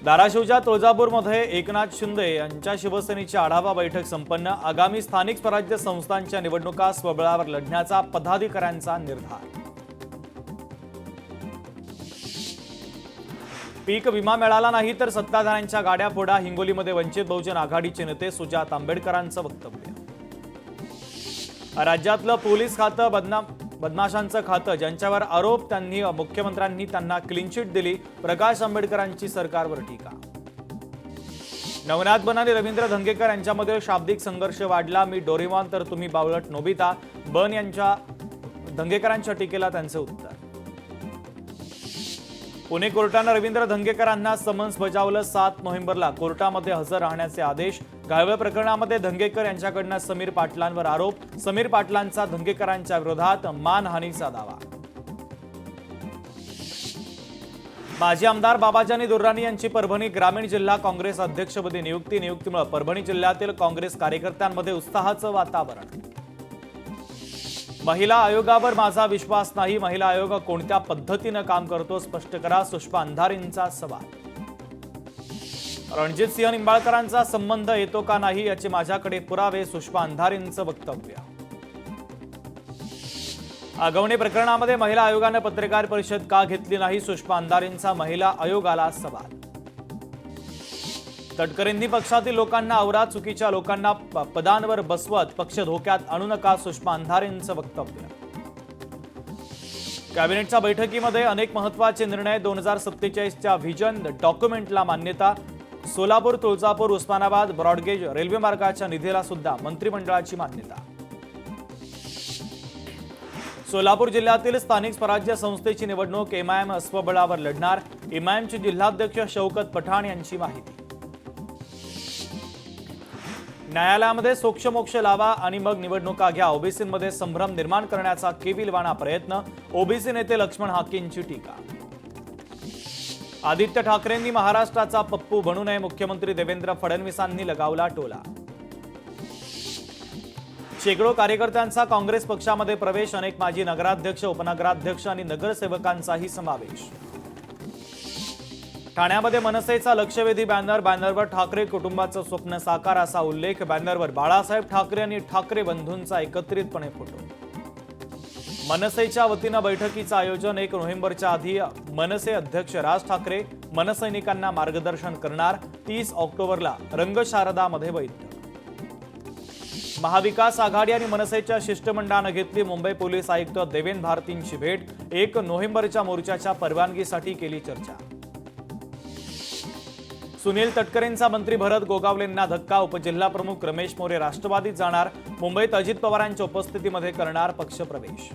धाराशिवच्या तुळजापूरमध्ये एकनाथ शिंदे यांच्या शिवसेनेची आढावा बैठक संपन्न। आगामी स्थानिक स्वराज्य संस्थांच्या निवडणुका स्वबळावर लढण्याचा पदाधिकाऱ्यांचा निर्धार। पीक विमा मिळाला नाही तर सत्ताधाऱ्यांच्या गाड्या फोडा। हिंगोलीमध्ये वंचित बहुजन आघाडीचे नेते सुजात आंबेडकरांचं वक्तव्य। राज्यातलं पोलीस खातं बदमाशांचं खातं, ज्यांच्यावर आरोप मुख्यमंत्र्यांनी त्यांना क्लीन चिट दिली। प्रकाश आंबेडकरांची सरकारवर टीका। नवनाथ बन आणि रवींद्र धंगेकर यांच्यामध्ये शाब्दिक संघर्ष वाढला। मी डोरेमॉन तर तुम्ही बावळट नोबिता। बन यांच्या धंगेकरांच्या टीकेला त्यांचे उत्तर। पुणे कोर्टानं रवींद्र धंगेकरांना समन्स बजावलं। 7 नोव्हेंबरला कोर्टामध्ये हजर राहण्याचे आदेश। गाळवे प्रकरणामध्ये धंगेकर यांच्याकडनं समीर पाटलांवर आरोप। समीर पाटलांचा धंगेकरांच्या विरोधात मानहानीचा दावा। माजी आमदार बाबाजानी दुर्राणी यांची परभणी ग्रामीण जिल्हा काँग्रेस अध्यक्षपदी नियुक्तीमुळे परभणी जिल्ह्यातील काँग्रेस कार्यकर्त्यांमध्ये उत्साहाचं वातावरण। महिला आयोगावर माझा विश्वास नाही। महिला आयोग कोणत्या पद्धतीने काम करतो स्पष्ट करा। सुषमा अंधारेंचा सवाल। रणजित सिंह निंबाळकरांचा संबंध येतो का नाही याचे माझ्याकडे पुरावे। सुषमा अंधारेंचं वक्तव्य। आगवणे प्रकरणामध्ये महिला आयोगाने पत्रकार परिषद का घेतली नाही? सुषमा अंधारेंचा महिला आयोगाला सवाल। तटकरेंनी पक्षातील लोकांना आवरा, चुकीच्या लोकांना पदांवर बसवत पक्ष धोक्यात आणू नका। सुषमा अंधारेंचं वक्तव्य। कॅबिनेटच्या बैठकीमध्ये अनेक महत्त्वाचे निर्णय। 2047च्या व्हिजन डॉक्युमेंटला मान्यता। सोलापूर, तुळजापूर, उस्मानाबाद ब्रॉडगेज रेल्वे मार्गाच्या निधीला सुद्धा मंत्रिमंडळाची मान्यता। सोलापूर जिल्ह्यातील स्थानिक स्वराज्य संस्थेची निवडणूक एमआयएम स्वबळावर लढणार। एमआयएमचे जिल्हाध्यक्ष शौकत पठाण यांची माहिती। न्यायालयामध्ये सोक्षमोक्ष लावा आणि मग निवडणुका घ्या। ओबीसींमध्ये संभ्रम निर्माण करण्याचा केविलवाणा प्रयत्न। ओबीसी नेते लक्ष्मण हाकेंची टीका। आदित्य ठाकरेंनी महाराष्ट्राचा पप्पू बनू नये, मुख्यमंत्री देवेंद्र फडणवीसांनी लगावला टोला। शेकडो कार्यकर्त्यांचा काँग्रेस पक्षामध्ये प्रवेश। अनेक माजी नगराध्यक्ष, उपनगराध्यक्ष आणि नगरसेवकांचाही समावेश। ठाण्यामध्ये मनसेचा लक्षवेधी बॅनरवर ठाकरे कुटुंबाचं स्वप्न साकार असा उल्लेख। बॅनरवर बाळासाहेब ठाकरे आणि ठाकरे बंधूंचा एकत्रितपणे फोटो। मनसेच्या वतीनं बैठकीचं आयोजन। 1 नोव्हेंबरच्या आधी मनसे अध्यक्ष राज ठाकरे मनसैनिकांना मार्गदर्शन करणार। 30 ऑक्टोबरला रंगशारदामध्ये बैठक। महाविकास आघाडी आणि मनसेच्या शिष्टमंडळानं घेतली मुंबई पोलीस आयुक्त देवेंद्र भारतींची भेट। 1 नोव्हेंबरच्या मोर्चाच्या परवानगीसाठी केली चर्चा। सुनील तटकरेंचा मंत्री भरत गोगावलेंना धक्का। उपजिल्हाप्रमुख रमेश मोरे राष्ट्रवादीत जाणार। मुंबईत अजित पवारांच्या उपस्थितीमध्ये करणार पक्षप्रवेश।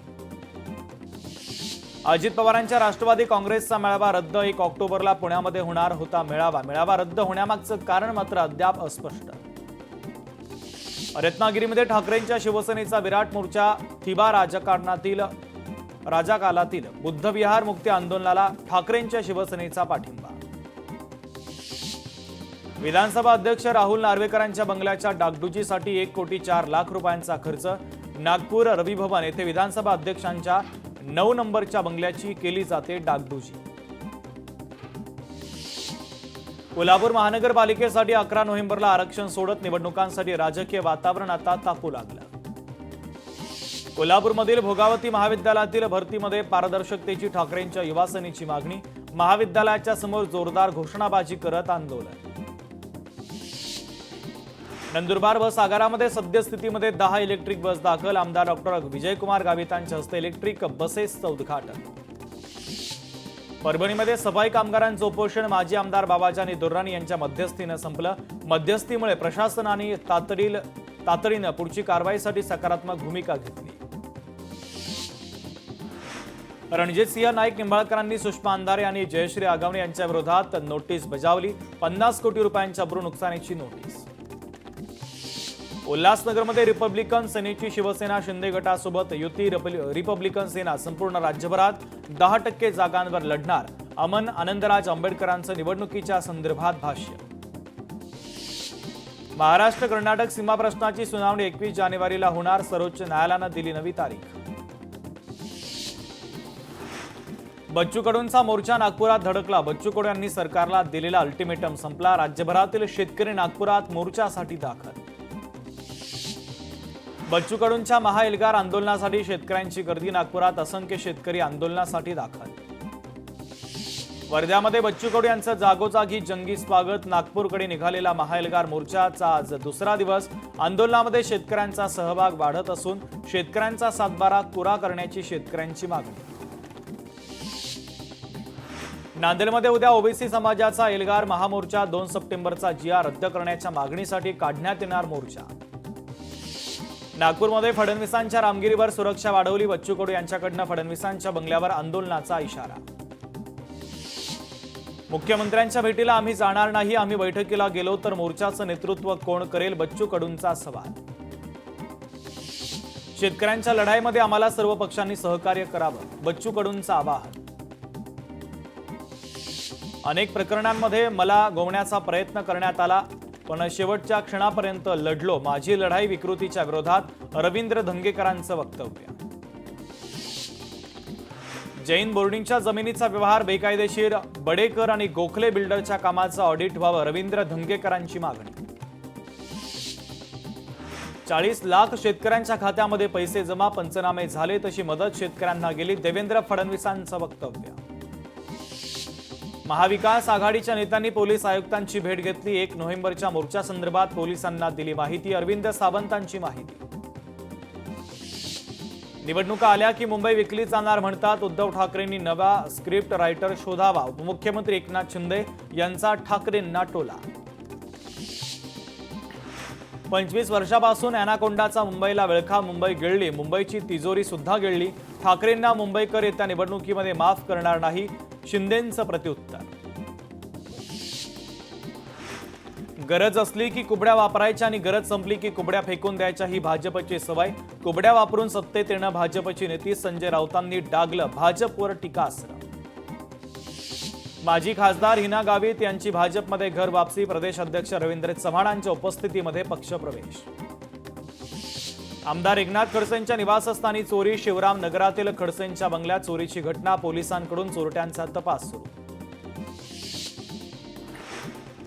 अजित पवारांच्या राष्ट्रवादी काँग्रेसचा मेळावा रद्द। 1 ऑक्टोबरला पुण्यामध्ये होणार होता मेळावा रद्द होण्यामागचं कारण मात्र अद्याप अस्पष्ट। रत्नागिरीमध्ये ठाकरेंच्या शिवसेनेचा विराट मोर्चा। थिबा राजकालातील बुद्धविहार मुक्ती आंदोलनाला ठाकरेंच्या शिवसेनेचा पाठिंबा। विधानसभा अध्यक्ष राहुल नार्वेकरांच्या बंगल्याच्या डागडुजीसाठी 1,04,00,000 रुपयांचा खर्च। नागपूर रवी भवन येथे विधानसभा अध्यक्षांच्या 9 नंबरच्या बंगल्याची केली जाते डागडुजी। कोल्हापूर महानगरपालिकेसाठी 11 नोव्हेंबरला आरक्षण सोडत निवडणुकांसाठी राजकीय वातावरण आता तापू लागलं। कोल्हापूरमधील भोगावती महाविद्यालयातील भरतीमध्ये पारदर्शकतेची ठाकरेंच्या युवासेनेची मागणी। महाविद्यालयाच्या समोर जोरदार घोषणाबाजी करत आंदोलन। नंदुरबार बस आगारामध्ये सद्यस्थितीमध्ये 10 इलेक्ट्रिक बस दाखल। आमदार डॉक्टर विजयकुमार गावितांच्या हस्ते इलेक्ट्रिक बसेसचं उद्घाटन। परभणीमध्ये सफाई कामगारांचं उपोषण माजी आमदार बाबाजानी दुर्राणी यांच्या मध्यस्थीनं संपलं। मध्यस्थीमुळे प्रशासनाने तातडीनं पुढची कारवाईसाठी सकारात्मक भूमिका घेतली। रणजित सिंह नाईक निंबाळकरांनी सुषमा अंधारे आणि जयश्री आगवणे यांच्या विरोधात नोटीस बजावली। 50 कोटी रुपयांच्या अब्रू नुकसानीची नोटीस। उल्हासनगरमध्ये रिपब्लिकन सेनेची शिवसेना शिंदे गटासोबत युती। रिपब्लिकन सेना संपूर्ण राज्यभरात 10% जागांवर लढणार। अमन आनंदराज आंबेडकरांचं निवडणुकीच्या संदर्भात भाष्य। महाराष्ट्र कर्नाटक सीमा प्रश्नाची सुनावणी 21 जानेवारीला होणार। सर्वोच्च न्यायालयानं दिली नवी तारीख। बच्चू कडूंचा मोर्चा नागपुरात धडकला. बच्चू कडू यांनी सरकारला दिलेला अल्टिमेटम संपला. राज्यभरातील शेतकरी नागपुरात मोर्चासाठी दाखल. बच्चू कडूंच्या महाएल्गार आंदोलनासाठी शेतकऱ्यांची गर्दी. नागपुरात असंख्य शेतकरी आंदोलनासाठी दाखल. वर्ध्यामध्ये बच्चू कडू यांचं जागोजागी जंगी स्वागत. नागपूरकडे निघालेला महाएल्गार मोर्चाचा आज दुसरा दिवस. आंदोलनामध्ये शेतकऱ्यांचा सहभाग वाढत असून शेतकऱ्यांचा सातबारा कोरा करण्याची शेतकऱ्यांची मागणी. नांदेडमध्ये उद्या ओबीसी समाजाचा एल्गार महामोर्चा. 2 सप्टेंबरचा GR रद्द करण्याच्या मागणीसाठी काढण्यात येणार मोर्चा. नागपूरमध्ये फडणवीसांच्या रामगिरीवर सुरक्षा वाढवली. बच्चू कडू यांच्याकडनं फडणवीसांच्या बंगल्यावर आंदोलनाचा इशारा. मुख्यमंत्र्यांच्या भेटीला आम्ही जाणार नाही. आम्ही बैठकीला गेलो तर मोर्चाचं नेतृत्व कोण करेल? बच्चू कडूंचा सवाल. शेतकऱ्यांच्या लढाईमध्ये आम्हाला सर्व पक्षांनी सहकार्य करावं. बच्चू कडूंचं आवाहन. अनेक प्रकरणांमध्ये मला गोवण्याचा प्रयत्न करण्यात आला, पण शेवटच्या क्षणापर्यंत लढलो. माझी लढाई विकृतीच्या विरोधात. रवींद्र धंगेकरांचं वक्तव्य. जैन बोर्डिंगच्या जमिनीचा व्यवहार बेकायदेशीर. बडेकर आणि गोखले बिल्डरच्या कामाचं ऑडिट व्हावं. रवींद्र धंगेकरांची मागणी. 40 लाख शेतकऱ्यांच्या खात्यामध्ये पैसे जमा. पंचनामे झाले तशी मदत शेतकऱ्यांना गेली. देवेंद्र फडणवीसांचं वक्तव्य. महाविकास आघाडीच्या नेत्यांनी पोलीस आयुक्तांची भेट घेतली. 1 नोव्हेंबरच्या मोर्चासंदर्भात पोलिसांना दिली माहिती. अरविंद सावंतांची माहिती. निवडणुका आल्या की मुंबई विकली जाणार म्हणतात उद्धव ठाकरेंनी. नवा स्क्रिप्ट रायटर शोधावा. उपमुख्यमंत्री एकनाथ शिंदे यांचा ठाकरेंना टोला. 25 वर्षापासून अॅनाकोंडाचा मुंबईला विळखा. मुंबई गिळली. मुंबईची तिजोरी सुद्धा गिळली. ठाकरेंना मुंबईकर येत्या निवडणुकीमध्ये माफ करणार नाही. शिंदेंचं प्रत्युत्तर. गरज असली की कुबड्या वापरायच्या आणि गरज संपली की कुबड्या फेकून द्यायच्या ही भाजपची सवय. कुबड्या वापरून सत्तेत येणं भाजपची नीती. संजय राऊतांनी डागलं भाजपवर टीकास्त्र. माजी खासदार हिना गावित यांची भाजपमध्ये घर वापसी. प्रदेश अध्यक्ष रवींद्र चव्हाणांच्या उपस्थितीमध्ये पक्षप्रवेश. आमदार एकनाथ खडसेंच्या निवासस्थानी चोरी. शिवराम नगरातील खडसेंच्या बंगल्यात चोरीची घटना. पोलिसांकडून चोरट्यांचा तपास सुरू.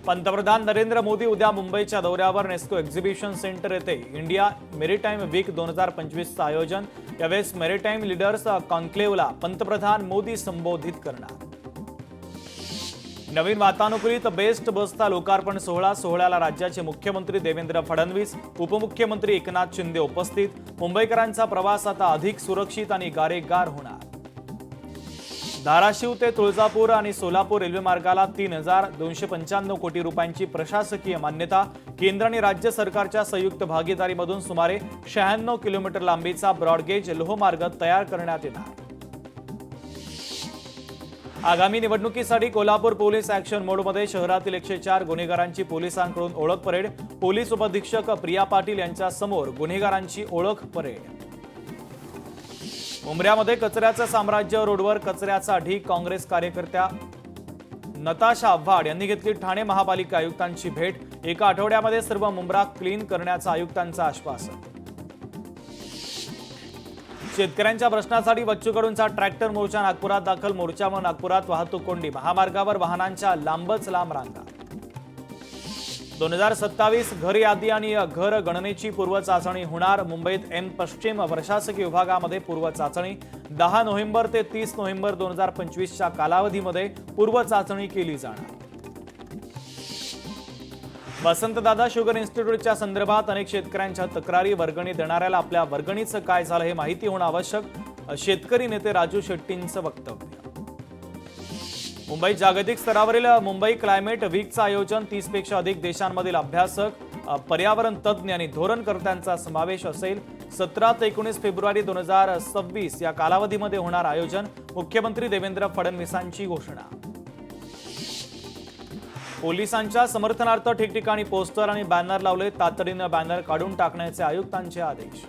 पंतप्रधान नरेंद्र मोदी उद्या मुंबईच्या दौऱ्यावर. नेस्को एक्झिबिशन सेंटर येथे इंडिया मेरीटाईम वीक 2025चं आयोजन. यावेळेस मेरीटाईम लीडर्स कॉन्क्लेव्हला पंतप्रधान मोदी संबोधित करणार. नवीन वातानुकूलित बेस्ट बसचा लोकार्पण सोहळा. सोहळ्याला राज्याचे मुख्यमंत्री देवेंद्र फडणवीस, उपमुख्यमंत्री एकनाथ शिंदे उपस्थित. मुंबईकरांचा प्रवास आता अधिक सुरक्षित आणि गारेगार होणार. धाराशिव ते तुळजापूर आणि सोलापूर रेल्वे मार्गाला 3,295 कोटी रुपयांची प्रशासकीय मान्यता. केंद्र आणि राज्य सरकारच्या संयुक्त भागीदारीमधून सुमारे 96 किलोमीटर लांबीचा ब्रॉडगेज लोहमार्ग तयार करण्यात येणार. आगामी निवडणुकीसाठी कोल्हापूर पोलीस ऍक्शन मोडमध्ये. शहरातील 104 गुन्हेगारांची पोलिसांकडून ओळख परेड. पोलीस उपअधीक्षक प्रिया पाटील यांच्या समोर गुन्हेगारांची ओळख परेड. उमऱ्यामध्ये कचऱ्याचं साम्राज्य. रोडवर कचऱ्याचा ढीग. काँग्रेस कार्यकर्त्या नताशा आव्हाड यांनी घेतली ठाणे महापालिका आयुक्तांची भेट. एका आठवड्यामध्ये सर्व मुंब्रा क्लीन करण्याचं आयुक्तांचं आश्वासन. शेतकऱ्यांच्या प्रश्नासाठी बच्चू कडूंचा ट्रॅक्टर मोर्चा. नागपुरात दाखल. मोर्चामुळे नागपुरात वाहतूक कोंडी. महामार्गावर वाहनांच्या लांबच लांब रांगा. 2027 घर यादी आणि घर गणनेची पूर्वचाचणी होणार. मुंबईत एम पश्चिम प्रशासकीय विभागामध्ये पूर्वचाचणी. 10 नोव्हेंबर ते 30 नोव्हेंबर 2025च्या कालावधीमध्ये पूर्वचाचणी केली जाणार. वसंतदादा शुगर इन्स्टिट्यूटच्या संदर्भात अनेक शेतकऱ्यांच्या तक्रारी. वर्गणी देणाऱ्याला आपल्या वर्गणीचं काय झालं हे माहिती होणं आवश्यक. शेतकरी नेते राजू शेट्टींचं वक्तव्य. मुंबई जागतिक स्तरावरील मुंबई क्लायमेट वीकचं आयोजन. 30 पेक्षा अधिक देशांमधील अभ्यासक, पर्यावरण तज्ज्ञ आणि धोरणकर्त्यांचा समावेश असेल. 17 ते 19 फेब्रुवारी 2026 या कालावधीमध्ये होणार आयोजन. मुख्यमंत्री देवेंद्र फडणवीसांची घोषणा. पोलिसांच्या समर्थनार्थ ठिकठिकाणी पोस्टर आणि बॅनर लावले. तातडीनं बॅनर काढून टाकण्याचे आयुक्तांचे आदेश.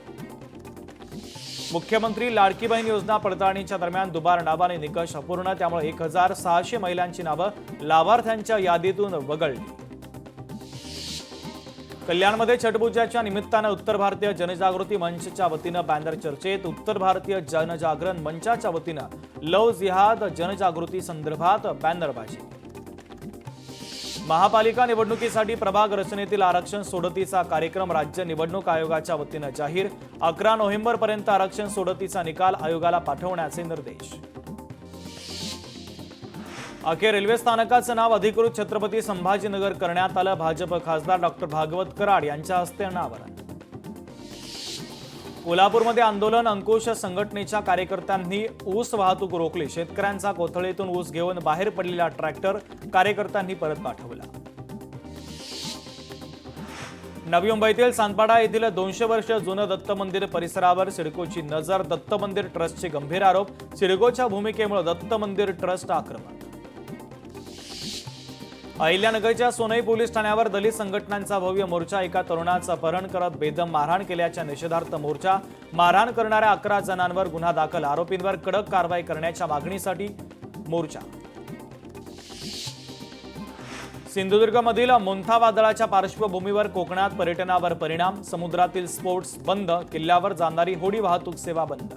मुख्यमंत्री लाडकी बहीण योजना पडताळणीच्या दरम्यान दुबार नावाने निकष अपूर्ण. त्यामुळे 1600 महिलांची नावं लाभार्थ्यांच्या यादीतून वगळली. कल्याणमध्ये छठपूजाच्या निमित्तानं उत्तर भारतीय जनजागृती मंचच्या वतीनं बॅनर चर्चेत. उत्तर भारतीय जनजागरण मंचाच्या वतीनं लव जिहाद जनजागृती संदर्भात बॅनरबाजी. महापालिका निवडणुकीसाठी प्रभाग रचनेतील आरक्षण सोडतीचा कार्यक्रम राज्य निवडणूक आयोगाच्या वतीनं जाहीर. 11 नोव्हेंबरपर्यंत आरक्षण सोडतीचा निकाल आयोगाला पाठवण्याचे निर्देश. अखेर रेल्वे स्थानकाचं नाव अधिकृत छत्रपती संभाजीनगर करण्यात आलं. भाजप खासदार डॉक्टर भागवत कराड यांच्या हस्ते अनावरण. कोल्हापूरमध्ये आंदोलन. अंकुश संघटनेच्या कार्यकर्त्यांनी ऊस वाहतूक रोखली. शेतकऱ्यांचा कोथळीतून ऊस घेऊन बाहेर पडलेला ट्रॅक्टर कार्यकर्त्यांनी परत पाठवला. नवी मुंबईतील सांतपाडा येथील 200 वर्ष जुनं दत्त मंदिर परिसरावर सिडकोची नजर. दत्त मंदिर ट्रस्टचे गंभीर आरोप. सिडकोच्या भूमिकेमुळे दत्त मंदिर ट्रस्ट आक्रमक. अहिल्यानगरच्या सोनई पोलीस ठाण्यावर दलित संघटनांचा भव्य मोर्चा. एका तरुणाचं अपहरण करत बेदम मारहाण केल्याच्या निषेधार्थ मोर्चा. मारहाण करणाऱ्या 11 जणांवर गुन्हा दाखल. आरोपींवर कडक कारवाई करण्याच्या मागणीसाठी मोर्चा. सिंधुदुर्गमधील मोंथा वादळाच्या पार्श्वभूमीवर कोकणात पर्यटनावर परिणाम. समुद्रातील स्पोर्ट्स बंद. किल्ल्यावर जाणारी होडी वाहतूक सेवा बंद.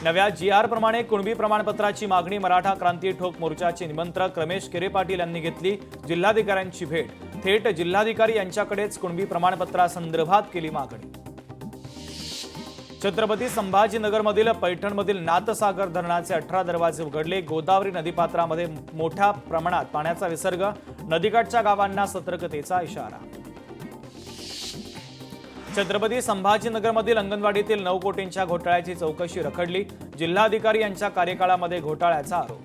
नव्या GR प्रमाणे कुणबी प्रमाणपत्राची मागणी. मराठा क्रांती ठोक मोर्चाचे निमंत्रक रमेश केरे पाटील यांनी घेतली जिल्हाधिकाऱ्यांची भेट. थेट जिल्हाधिकारी यांच्याकडेच कुणबी प्रमाणपत्रासंदर्भात केली मागणी. छत्रपती संभाजीनगरमधील पैठणमधील नाथसागर धरणाचे 18 दरवाजे उघडले. गोदावरी नदीपात्रामध्ये मोठ्या प्रमाणात पाण्याचा विसर्ग. नदीकाठच्या गावांना सतर्कतेचा इशारा. छत्रपती संभाजीनगरमधील अंगणवाडीतील 9 कोटींच्या घोटाळ्याची चौकशी रखडली. जिल्हाधिकारी यांच्या कार्यकाळामध्ये घोटाळ्याचा आरोप.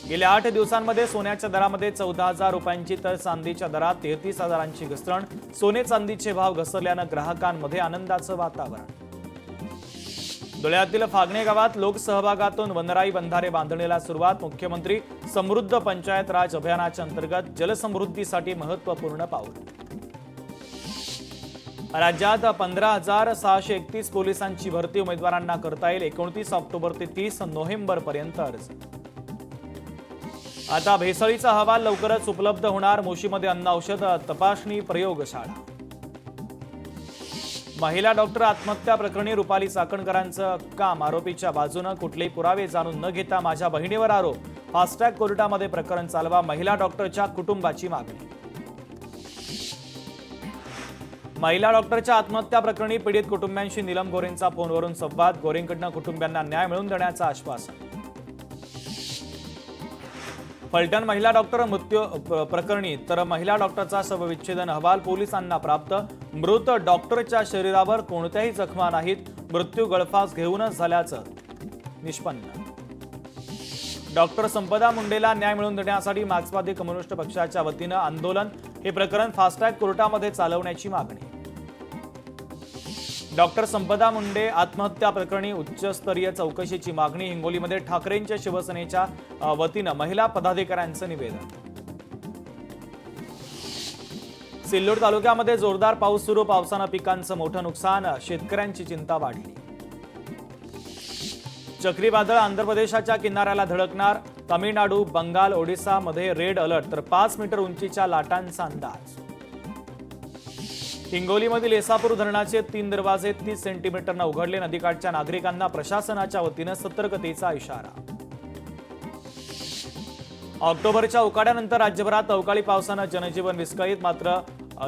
गेल्या 8 दिवसांमध्ये सोन्याच्या दरामध्ये 14,000 रुपयांची तर चांदीच्या दरात 33,000ची घसरण. सोने चांदीचे भाव घसरल्यानं ग्राहकांमध्ये आनंदाचं वातावरण. धुळ्यातील फागणे गावात लोकसहभागातून वनराई बंधारे बांधणीला सुरुवात. मुख्यमंत्री समृद्ध पंचायत राज अभियानाच्या अंतर्गत जलसमृद्धीसाठी महत्त्वपूर्ण पाऊल. राज्यात 15,631 पोलिसांची भरती. उमेदवारांना करता येईल 29 ऑक्टोबर ते 30 नोव्हेंबरपर्यंत अर्ज. आता भेसळीचा अहवाल लवकरच उपलब्ध होणार. मोशीमध्ये अन्न औषध तपासणी प्रयोगशाळा. महिला डॉक्टर आत्महत्या प्रकरणी रुपाली चाकणकरांचं काम. आरोपीच्या बाजूनं कुठलेही पुरावे जाणून न घेता माझ्या बहिणीवर आरोप. फास्ट्रॅक कोर्टामध्ये प्रकरण चालवा. महिला डॉक्टरच्या कुटुंबाची मागणी. महिला डॉक्टरच्या आत्महत्या प्रकरणी पीडित कुटुंबियांशी नीलम गोरेंचा फोनवरून संवाद. गोरेंकडनं कुटुंबियांना न्याय मिळवून देण्याचं आश्वासन. फलटण महिला डॉक्टर मृत्यू प्रकरणी तर महिला डॉक्टरचा शवविच्छेदन अहवाल पोलिसांना प्राप्त. मृत डॉक्टरच्या शरीरावर कोणत्याही जखमा नाहीत. मृत्यू गळफास घेऊनच झाल्याचं निष्पन्न. डॉक्टर संपदा मुंडेला न्याय मिळवून देण्यासाठी मार्क्सवादी कम्युनिस्ट पक्षाच्या वतीनं आंदोलन. हे प्रकरण फास्ट्रॅक कोर्टामध्ये चालवण्याची मागणी. डॉक्टर संपदा मुंडे आत्महत्या प्रकरणी उच्चस्तरीय चौकशीची मागणी. हिंगोलीमध्ये ठाकरेंच्या शिवसेनेच्या वतीनं महिला पदाधिकाऱ्यांचं निवेदन. सिल्लोड तालुक्यामध्ये जोरदार पाऊस सुरू. पावसानं पिकांचं मोठं नुकसान. शेतकऱ्यांची चिंता वाढली. चक्रीवादळ आंध्र प्रदेशाच्या किनाऱ्याला धडकणार. तामिळनाडू, बंगाल, ओडिसामध्ये रेड अलर्ट तर 5 मीटर उंचीच्या लाटांचा अंदाज. हिंगोलीमधील एसापूर धरणाचे 3 दरवाजे 30 सेंटीमीटरनं उघडले. नदीकाठच्या नागरिकांना प्रशासनाच्या वतीनं सतर्कतेचा इशारा. ऑक्टोबरच्या उकाड्यानंतर राज्यभरात अवकाळी पावसानं जनजीवन विस्कळीत. मात्र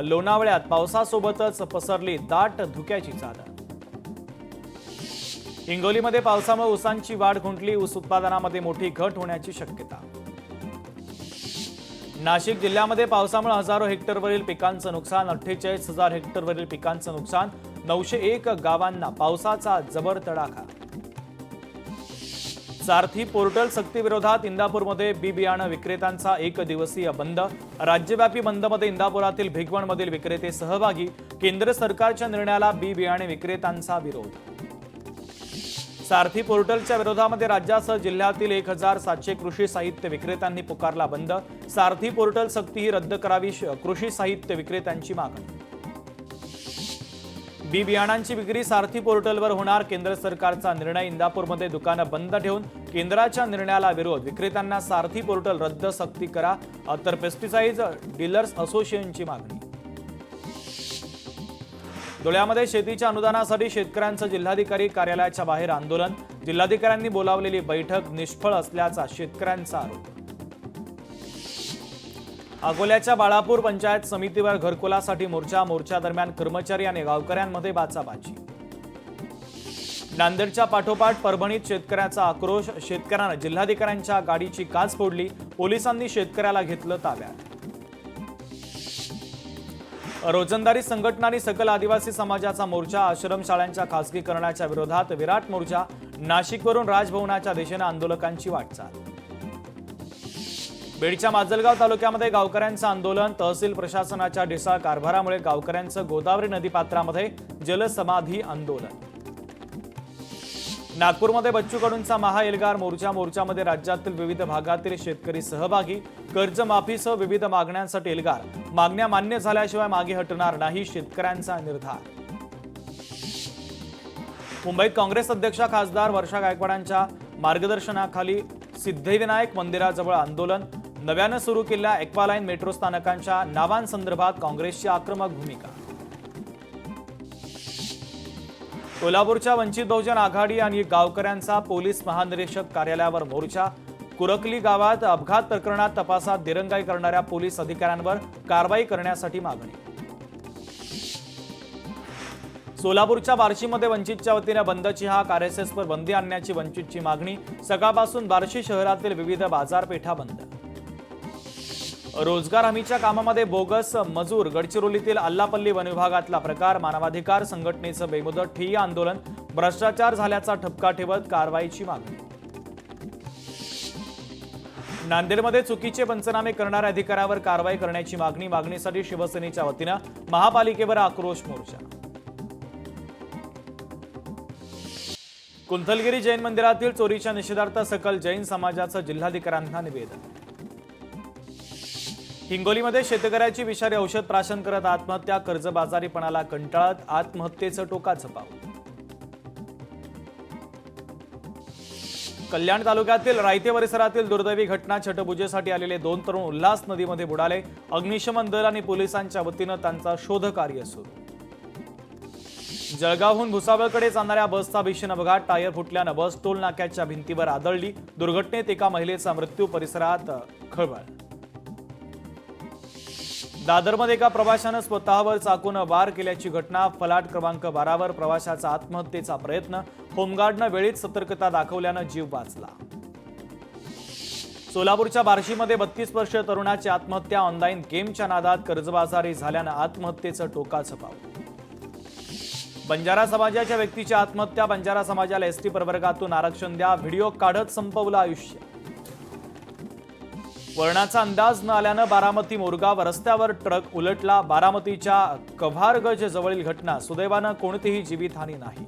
लोणावळ्यात पावसासोबतच पसरली दाट धुक्याची चादर. हिंगोलीमध्ये पावसामुळे ऊसांची वाढ खुंटली. ऊस उत्पादनामध्ये मोठी घट होण्याची शक्यता. नाशिक जिल्ह्यामध्ये पावसामुळे हजारो हेक्टरवरील पिकांचं नुकसान. 48,000 हेक्टरवरील पिकांचं नुकसान. 901 गावांना पावसाचा जबर तडाखा. सारथी पोर्टल सक्तीविरोधात इंदापूरमध्ये बी बियाणं विक्रेत्यांचा 1 दिवसीय बंद. राज्यव्यापी बंदमध्ये इंदापुरातील भिगवणमधील विक्रेते सहभागी. केंद्र सरकारच्या निर्णयाला बी बियाणे विक्रेत्यांचा विरोध. सारथी पोर्टलच्या विरोधामध्ये राज्यासह जिल्ह्यातील 1,700 कृषी साहित्य विक्रेत्यांनी पुकारला बंद. सारथी पोर्टल सक्ती ही रद्द करावी कृषी साहित्य विक्रेत्यांची मागणी. बी बियाणांची विक्री सारथी पोर्टलवर होणार. केंद्र सरकारचा निर्णय. इंदापूरमध्ये दुकानं बंद ठेवून केंद्राच्या निर्णयाला विरोध. विक्रेत्यांना सारथी पोर्टल रद्द सक्ती करा. तर पेस्टिसाइड डीलर्स असोसिएशनची मागणी. धुळ्यामध्ये शेतीच्या अनुदानासाठी शेतकऱ्यांचं जिल्हाधिकारी कार्यालयाच्या बाहेर आंदोलन. जिल्हाधिकाऱ्यांनी बोलावलेली बैठक निष्फळ असल्याचा शेतकऱ्यांचा आरोप. अकोल्याच्या बाळापूर पंचायत समितीवर घरकुलासाठी मोर्चा दरम्यान कर्मचारी आणि गावकऱ्यांमध्ये बाचाबाची. नांदेडच्या पाठोपाठ परभणीत शेतकऱ्याचा आक्रोश. शेतकऱ्यानं जिल्हाधिकाऱ्यांच्या गाडीची काच फोडली. पोलिसांनी शेतकऱ्याला घेतलं ताब्यात. रोजंदारी संघटनांनी सकल आदिवासी समाजाचा मोर्चा. आश्रमशाळांच्या खासगीकरणाच्या विरोधात विराट मोर्चा. नाशिकवरून राजभवनाच्या दिशेने आंदोलकांची वाटचाल. बीडच्या माजलगाव तालुक्यामध्ये गावकऱ्यांचं आंदोलन. तहसील प्रशासनाच्या ढिसाळ कारभारामुळे गावकऱ्यांचं गोदावरी नदीपात्रामध्ये जलसमाधी आंदोलन. नागपूरमध्ये बच्चू कडूंचा महाएल्गार मोर्चामध्ये राज्यातील विविध भागातील शेतकरी सहभागी. कर्जमाफीसह विविध मागण्यांसाठी एल्गार. मागण्या मान्य झाल्याशिवाय मागे हटणार नाही, शेतकऱ्यांचा निर्धार. मुंबईत काँग्रेस अध्यक्षा खासदार वर्षा गायकवाडांच्या मार्गदर्शनाखाली सिद्धिविनायक मंदिराजवळ आंदोलन. नव्यानं सुरू केलेल्या एक्वालाईन मेट्रो स्थानकांच्या नावांसंदर्भात काँग्रेसची आक्रमक भूमिका. कोल्हापूरच्या वंचित बहुजन आघाडी आणि गावकऱ्यांचा पोलीस महानिरीक्षक कार्यालयावर मोर्चा. कुरकली गावात अपघात प्रकरणात तपासात दिरंगाई करणाऱ्या पोलीस अधिकाऱ्यांवर कारवाई करण्यासाठी मागणी. सोलापूरच्या बार्शीमध्ये वंचितच्या वतीने बंदची हाक. आरएसएसवर बंदी आणण्याची वंचितची मागणी. सकाळपासून बार्शी शहरातील विविध बाजारपेठा बंद. रोजगार हमीच्या कामामध्ये बोगस मजूर. गडचिरोलीतील अल्लापल्ली वन विभागातला प्रकार. मानवाधिकार संघटनेचं बेमुदत ठिय्या आंदोलन. भ्रष्टाचार झाल्याचा ठपका ठेवत कारवाईची मागणी. नांदेडमध्ये चुकीचे पंचनामे करणाऱ्या अधिकाऱ्यावर कारवाई करण्याची मागणी. मागणीसाठी शिवसेनेच्या वतीनं महापालिकेवर आक्रोश मोर्चा. कुंथलगिरी जैन मंदिरातील चोरीच्या निषेधार्थ सकल जैन समाजाचं जिल्हाधिकाऱ्यांना निवेदन. हिंगोलीमध्ये शेतकऱ्याची विषारी औषध प्राशन करत आत्महत्या. कर्जबाजारीपणाला कंटाळत आत्महत्येचं टोकाचं पाऊल. कल्याण तालुक्यातील रायते परिसरातील दुर्दैवी घटना. छटपूजेसाठी आलेले 2 तरुण उल्हास नदीमध्ये बुडाले. अग्निशमन दल आणि पोलिसांच्या वतीनं त्यांचा शोधकार्य सुरू. जळगावहून भुसावळकडे जाणाऱ्या बसचा भीषण अपघात. टायर फुटल्यानं बस टोल नाक्याच्या भिंतीवर आदळली. दुर्घटनेत एका महिलेचा मृत्यू. परिसरात खळबळ. दादरमध्ये एका प्रवाशानं स्वतःवर चाकून वार केल्याची घटना. फलाट क्रमांक 12 प्रवाशाचा आत्महत्येचा प्रयत्न. होमगार्डनं वेळीच सतर्कता दाखवल्यानं जीव वाचला. सोलापूरच्या बार्शीमध्ये 32 वर्षीय तरुणाची आत्महत्या. ऑनलाईन गेमच्या नादात कर्जबाजारी झाल्यानं आत्महत्येचं टोकाचं पाऊल. बंजारा समाजाच्या व्यक्तीची आत्महत्या. बंजारा समाजाला एसटी प्रवर्गातून आरक्षण द्या. व्हिडिओ काढत संपवलं आयुष्य. वळणाचा अंदाज न आल्यानं बारामती मोरगाव रस्त्यावर ट्रक उलटला. बारामतीच्या कव्हारगज जवळील घटना. सुदैवानं कोणतीही जीवितहानी नाही.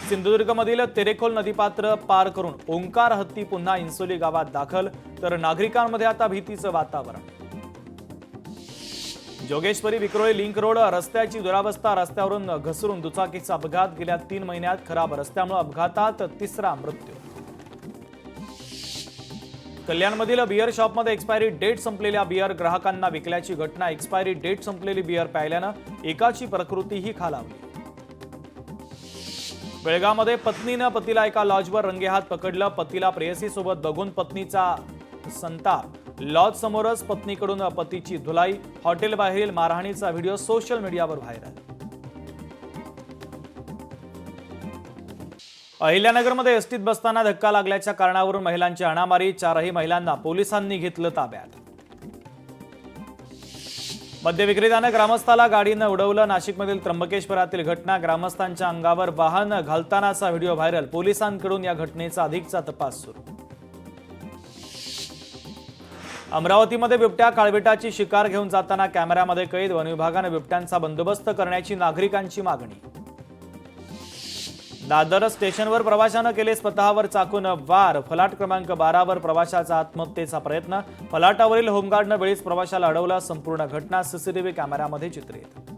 सिंधुदुर्गमधील तेरेखोल नदीपात्र पार करून ओंकार हत्ती पुन्हा इंसोली गावात दाखल. तर नागरिकांमध्ये आता भीतीचं वातावरण. जोगेश्वरी विक्रोळी लिंक रोड रस्त्याची दुरावस्था. रस्त्यावरून घसरून दुचाकीचा अपघात. गेल्या 3 महिन्यात खराब रस्त्यामुळे अपघातात 3रा मृत्यू. कल्याणमधील बियर शॉपमध्ये एक्सपायरी डेट संपलेल्या बियर ग्राहकांना विकल्याची घटना. एक्सपायरी डेट संपलेली बियर प्यायल्यानं एकाची प्रकृतीही खालावली. बेळगावमध्ये पत्नीनं पतीला एका लॉजवर रंगेहात पकडलं. पतीला प्रेयसीसोबत बघून पत्नीचा संताप. लॉज समोरच पत्नीकडून पतीची धुलाई. हॉटेलबाहेरील मारहाणीचा व्हिडिओ सोशल मीडियावर व्हायरल. अहिल्यानगरमध्ये एसटीत बसताना धक्का लागल्याच्या कारणावरून महिलांची हाणामारी. 4ही महिलांना पोलिसांनी घेतलं ताब्यात. मद्यविक्रेत्यानं ग्रामस्थाला गाडीनं उडवलं. नाशिकमधील त्र्यंबकेश्वरातील घटना. ग्रामस्थांच्या अंगावर वाहन घालतानाचा व्हिडिओ व्हायरल. पोलिसांकडून या घटनेचा अधिकचा तपास सुरू. अमरावतीमध्ये बिबट्या. काळविटाची शिकार घेऊन जाताना कॅमेऱ्यामध्ये कैद. वन विभागानं बिबट्यांचा बंदोबस्त करण्याची नागरिकांची मागणी. दादर स्टेशनवर प्रवाशानं केले स्वतःवर चाकून वार. फलाट क्रमांक 12 प्रवाशाचा आत्महत्येचा प्रयत्न. फलाटावरील होमगार्डनं वेळीच प्रवाशाला अडवलं. संपूर्ण घटना सीसीटीव्ही कॅमेऱ्यामध्ये चित्रित.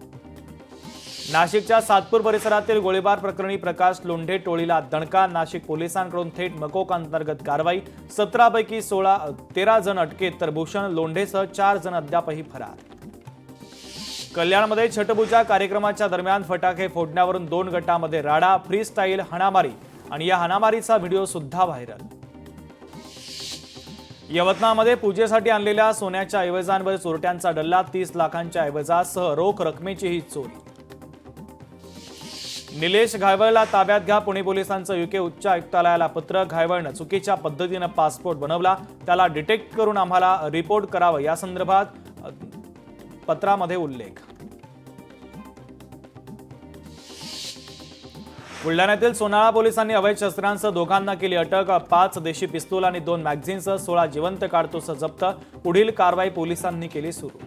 नाशिकच्या सातपूर परिसरातील गोळीबार प्रकरणी प्रकाश लोंढे टोळीला दणका. नाशिक पोलिसांकडून थेट मकोक अंतर्गत कारवाई. 17 पैकी 13 जण अटकेत तर भूषण लोंढेसह 4 जण अद्यापही फरार. कल्याणमध्ये छठपूजा कार्यक्रमाच्या दरम्यान फटाके फोडण्यावरून 2 गटांमध्ये राडा, फ्री स्टाईल हाणामारी आणि या हाणामारीचा व्हिडिओ सुद्धा व्हायरल. यवतमाळमध्ये पूजेसाठी आणलेल्या सोन्याच्या ऐवजांवर चोरट्यांचा डल्ला, 30 लाखांच्या ऐवजासह रोख रकमेची ही चोरी. निलेश घायवळला ताब्यात घ्या, पुणे पोलिसांचं युके उच्च आयुक्तालयाला पत्र. घायवळनं चुकीच्या पद्धतीनं पासपोर्ट बनवला, त्याला डिटेक्ट करून आम्हाला रिपोर्ट करावं, या संदर्भात पत्रामध्ये उल्लेख. बुलढाण्यातील सोनाळा पोलिसांनी अवैध शस्त्रांसह दोघांना केली अटक. 5 देशी पिस्तूल आणि 2 मॅगझिनसह 16 जिवंत काडतुस जप्त. पुढील कारवाई पोलिसांनी केली सुरू.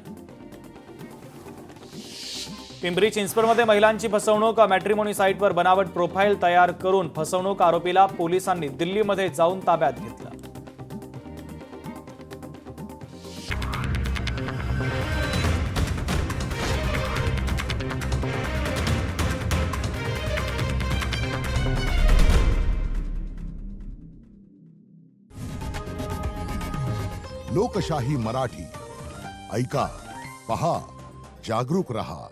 पिंपरी चिंचवडमध्ये महिलांची फसवणूक, मॅट्रिमोनी साईटवर बनावट प्रोफाईल तयार करून फसवणूक आरोपीला पोलिसांनी दिल्लीमध्ये जाऊन ताब्यात घेतलं. लोकशाही मराठी ऐका, पहा, जागरूक रहा.